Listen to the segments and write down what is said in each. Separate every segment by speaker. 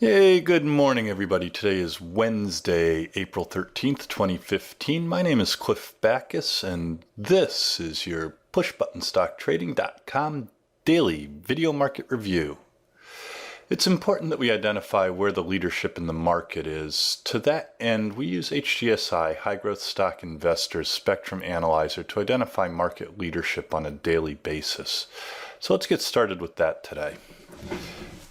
Speaker 1: Hey, good morning, everybody. Today is Wednesday, April 13th, 2015. My name is Cliff Backus, and this is your pushbuttonstocktrading.com daily video market review. It's important that we identify where the leadership in the market is. To that end, we use HGSI, High Growth Stock Investors Spectrum Analyzer, to identify market leadership on a daily basis. So let's get started with that today.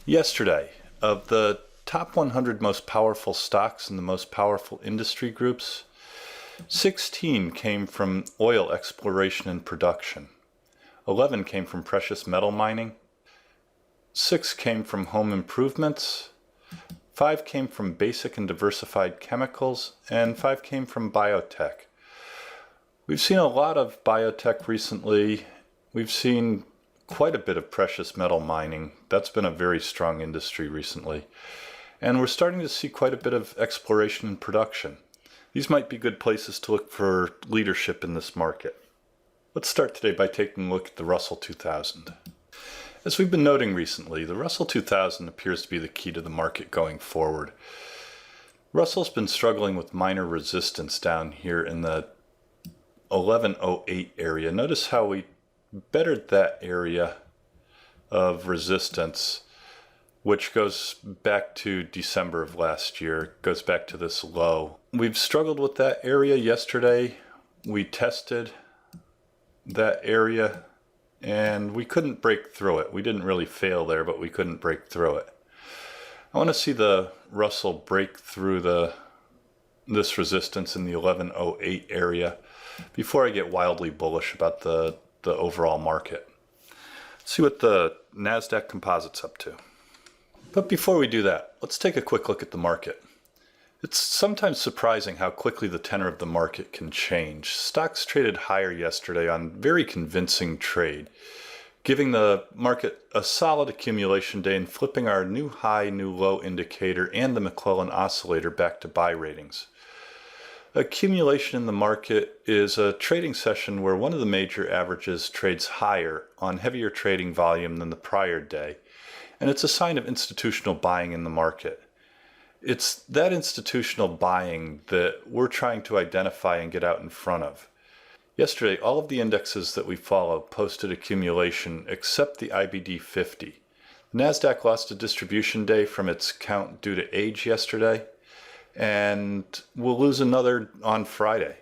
Speaker 1: Yesterday, of the top 100 most powerful stocks in the most powerful industry groups, 16 came from oil exploration and production, 11 came from precious metal mining, 6 came from home improvements, 5 came from basic and diversified chemicals, and 5 came from biotech. We've seen a lot of biotech recently. We've seen quite a bit of precious metal mining. That's been a very strong industry recently. And we're starting to see quite a bit of exploration and production. These might be good places to look for leadership in this market. Let's start today by taking a look at the Russell 2000. As we've been noting recently, the Russell 2000 appears to be the key to the market going forward. Russell's been struggling with minor resistance down here in the 1108 area. Notice how we bettered that area of resistance, which goes back to December of last year, goes back to this low. We've struggled with that area yesterday. We tested that area and we couldn't break through it. We didn't really fail there, but we couldn't break through it. I want to see the Russell break through this resistance in the 1108 area before I get wildly bullish about the overall market. Let's see what the NASDAQ Composite's up to. But before we do that, let's take a quick look at the market. It's sometimes surprising how quickly the tenor of the market can change. Stocks traded higher yesterday on very convincing trade, giving the market a solid accumulation day and flipping our new high, new low indicator and the McClellan oscillator back to buy ratings. Accumulation in the market is a trading session where one of the major averages trades higher on heavier trading volume than the prior day, and it's a sign of institutional buying in the market. It's that institutional buying that we're trying to identify and get out in front of. Yesterday, all of the indexes that we follow posted accumulation except the IBD 50. The NASDAQ lost a distribution day from its count due to age yesterday, and we'll lose another on Friday.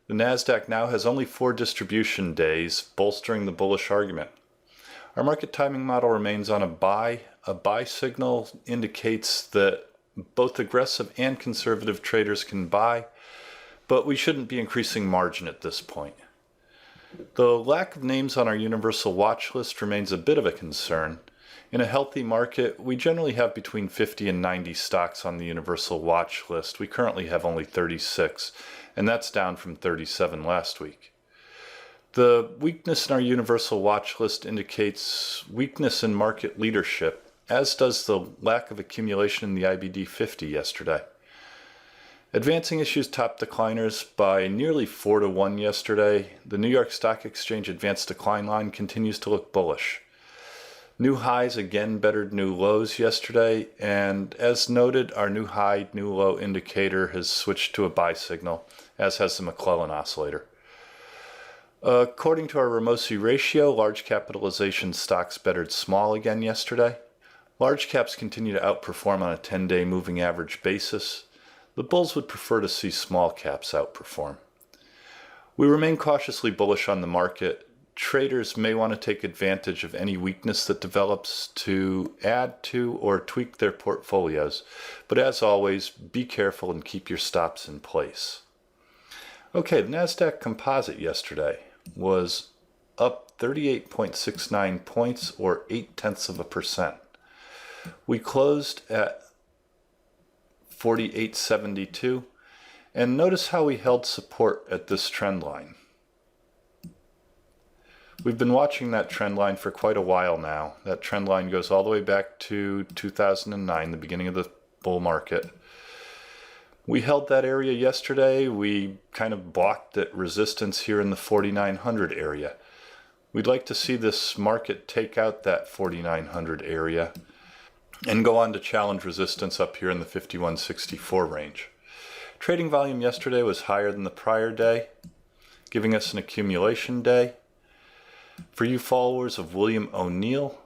Speaker 1: The NASDAQ now has only 4 distribution days, bolstering the bullish argument. Our market timing model remains on a buy. A buy signal indicates that both aggressive and conservative traders can buy, but we shouldn't be increasing margin at this point. The lack of names on our universal watch list remains a bit of a concern. In a healthy market, we generally have between 50 and 90 stocks on the universal watch list. We currently have only 36, and that's down from 37 last week. The weakness in our universal watch list indicates weakness in market leadership, as does the lack of accumulation in the IBD 50 yesterday. Advancing issues topped decliners by nearly 4 to 1 yesterday. The New York Stock Exchange advanced decline line continues to look bullish. New highs again bettered new lows yesterday, and as noted, our new high, new low indicator has switched to a buy signal, as has the McClellan oscillator. According to our Ramosi ratio, large capitalization stocks bettered small again yesterday. Large caps continue to outperform on a 10-day moving average basis. The bulls would prefer to see small caps outperform. We remain cautiously bullish on the market. Traders may want to take advantage of any weakness that develops to add to or tweak their portfolios. But as always, be careful and keep your stops in place. Okay, the NASDAQ Composite yesterday was up 38.69 points, or 0.8%. We closed at 48.72, and notice how we held support at this trend line. We've been watching that trend line for quite a while now. That trend line goes all the way back to 2009, the beginning of the bull market. We held that area yesterday. We kind of balked at resistance here in the 4,900 area. We'd like to see this market take out that 4,900 area. and go on to challenge resistance up here in the 51.64 range. Trading volume yesterday was higher than the prior day, giving us an accumulation day. For you followers of William O'Neill,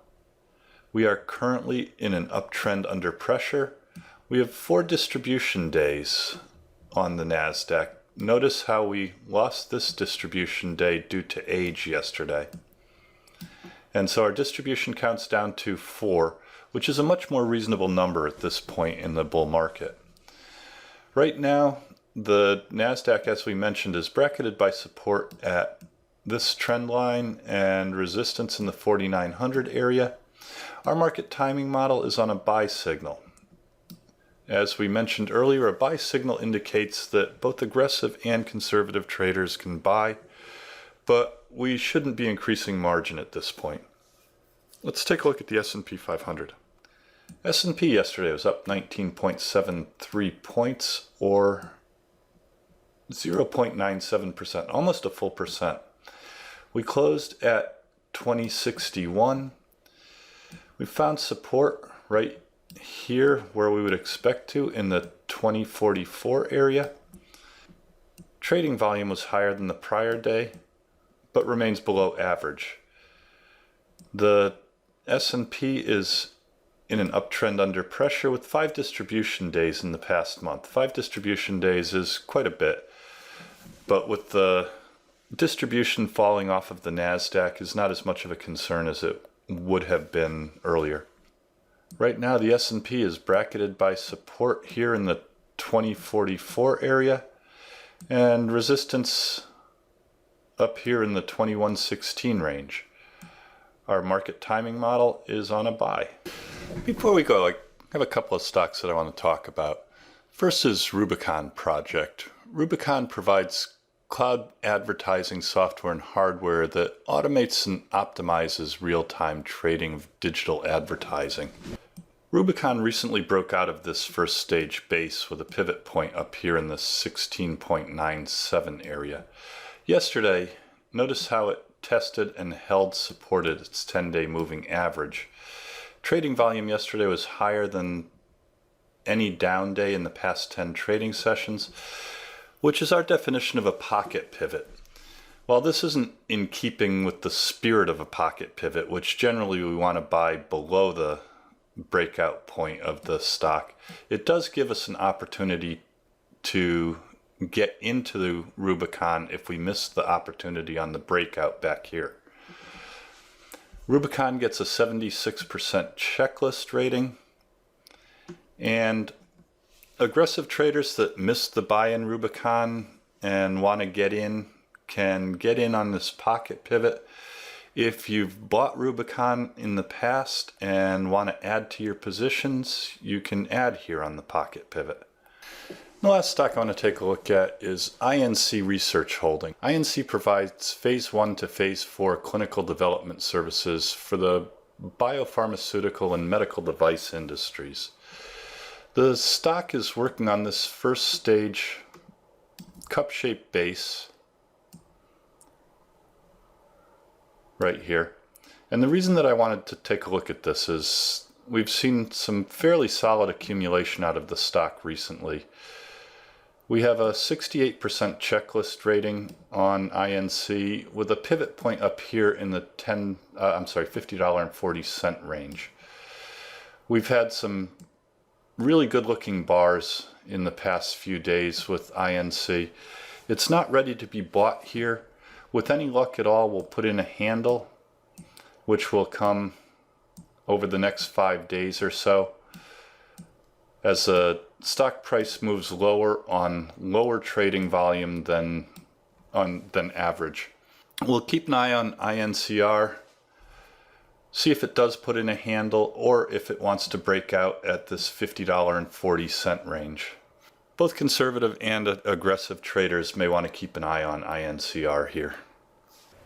Speaker 1: we are currently in an uptrend under pressure. We have 4 distribution days on the NASDAQ. Notice how we lost this distribution day due to age yesterday. And so our distribution counts down to 4, which is a much more reasonable number at this point in the bull market. Right now, the NASDAQ, as we mentioned, is bracketed by support at this trend line and resistance in the 4,900 area. Our market timing model is on a buy signal. As we mentioned earlier, a buy signal indicates that both aggressive and conservative traders can buy, but we shouldn't be increasing margin at this point. Let's take a look at the S&P 500. S&P yesterday was up 19.73 points, or 0.97%, almost a full percent. We closed at 2061. We found support right here where we would expect to in the 2044 area. Trading volume was higher than the prior day, but remains below average. The S&P is in an uptrend under pressure with 5 distribution days in the past month. 5 distribution days is quite a bit, but with the distribution falling off of the NASDAQ is not as much of a concern as it would have been earlier. Right now, the S&P is bracketed by support here in the 2044 area and resistance up here in the 2116 range. Our market timing model is on a buy. Before we go, I have a couple of stocks that I want to talk about. First is Rubicon Project. Rubicon provides cloud advertising software and hardware that automates and optimizes real-time trading of digital advertising. Rubicon recently broke out of this first stage base with a pivot point up here in the 16.97 area. Yesterday, notice how it tested and held supported its 10-day moving average. Trading volume yesterday was higher than any down day in the past 10 trading sessions, which is our definition of a pocket pivot. While this isn't in keeping with the spirit of a pocket pivot, which generally we want to buy below the breakout point of the stock, it does give us an opportunity to get into the Rubicon if we miss the opportunity on the breakout back here. Rubicon gets a 76% checklist rating, and aggressive traders that missed the buy in Rubicon and want to get in can get in on this pocket pivot. If you've bought Rubicon in the past and want to add to your positions, you can add here on the pocket pivot. The last stock I want to take a look at is INC Research Holding. INC provides phase 1 to phase 4 clinical development services for the biopharmaceutical and medical device industries. The stock is working on this first stage cup-shaped base right here. And the reason that I wanted to take a look at this is we've seen some fairly solid accumulation out of the stock recently. We have a 68% checklist rating on INC with a pivot point up here in the $50.40 range. We've had some really good looking bars in the past few days with INC. It's not ready to be bought here. With any luck at all, we'll put in a handle, which will come over the next 5 days or so. As the stock price moves lower on lower trading volume than average. We'll keep an eye on INCR, see if it does put in a handle or if it wants to break out at this $50.40 range. Both conservative and aggressive traders may want to keep an eye on INCR here.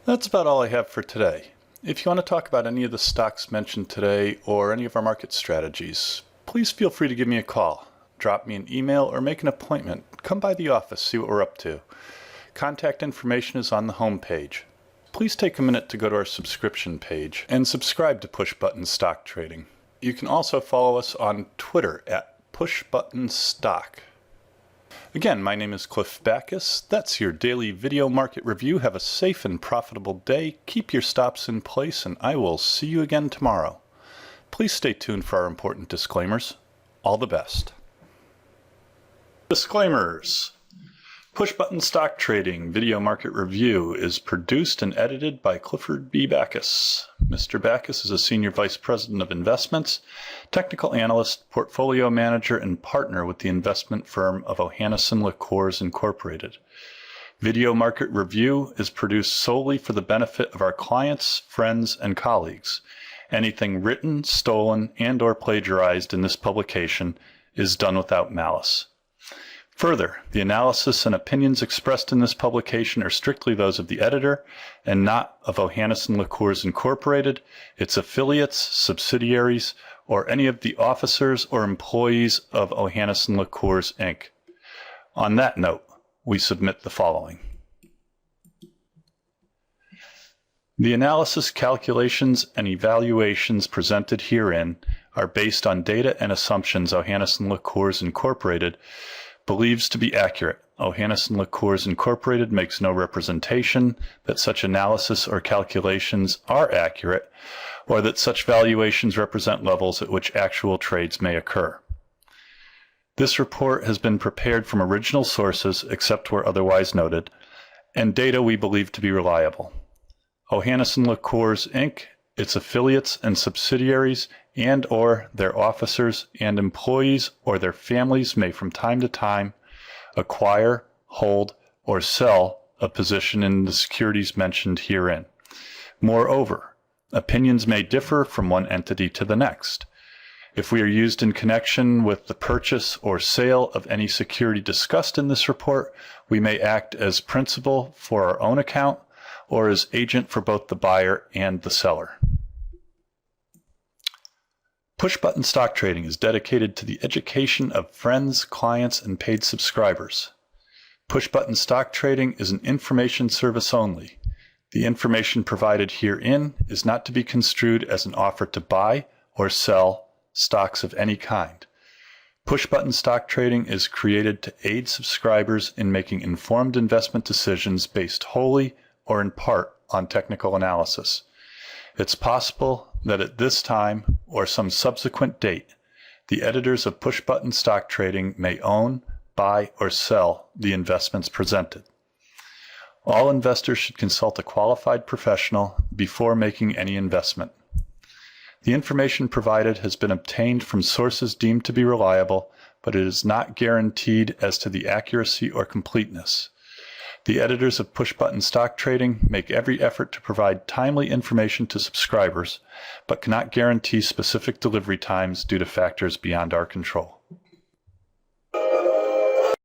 Speaker 1: That's about all I have for today. If you want to talk about any of the stocks mentioned today or any of our market strategies, please feel free to give me a call, drop me an email, or make an appointment. Come by the office, see what we're up to. Contact information is on the home page. Please take a minute to go to our subscription page and subscribe to Push Button Stock Trading. You can also follow us on Twitter at PushButtonStock. Again, my name is Cliff Backus. That's your daily video market review. Have a safe and profitable day. Keep your stops in place, and I will see you again tomorrow. Please stay tuned for our important disclaimers. All the best. Disclaimers. Push Button Stock Trading Video Market Review is produced and edited by Clifford B. Backus. Mr. Backus is a Senior Vice President of Investments, Technical Analyst, Portfolio Manager, and Partner with the investment firm of Ohanneson Liqueurs Incorporated. Video Market Review is produced solely for the benefit of our clients, friends, and colleagues. Anything written, stolen, and/or plagiarized in this publication is done without malice. Further, the analysis and opinions expressed in this publication are strictly those of the editor and not of Ohanneson Liqueurs Incorporated, its affiliates, subsidiaries, or any of the officers or employees of Ohanneson Liqueurs, Inc. On that note, we submit the following. The analysis, calculations, and evaluations presented herein are based on data and assumptions Ohanneson Liqueurs Incorporated believes to be accurate. Ohanneson Liqueurs Incorporated makes no representation that such analysis or calculations are accurate or that such valuations represent levels at which actual trades may occur. This report has been prepared from original sources, except where otherwise noted, and data we believe to be reliable. Ohanneson Liqueurs, Inc., its affiliates and subsidiaries, and/or their officers and employees or their families may from time to time acquire, hold, or sell a position in the securities mentioned herein. Moreover, opinions may differ from one entity to the next. If we are used in connection with the purchase or sale of any security discussed in this report, we may act as principal for our own account or as agent for both the buyer and the seller. Push Button Stock Trading is dedicated to the education of friends, clients, and paid subscribers. Push Button Stock Trading is an information service only. The information provided herein is not to be construed as an offer to buy or sell stocks of any kind. Push Button Stock Trading is created to aid subscribers in making informed investment decisions based wholly or in part on technical analysis. It's possible that at this time or some subsequent date, the editors of Push Button Stock Trading may own, buy, or sell the investments presented. All investors should consult a qualified professional before making any investment. The information provided has been obtained from sources deemed to be reliable, but it is not guaranteed as to the accuracy or completeness. The editors of Push Button Stock Trading make every effort to provide timely information to subscribers, but cannot guarantee specific delivery times due to factors beyond our control.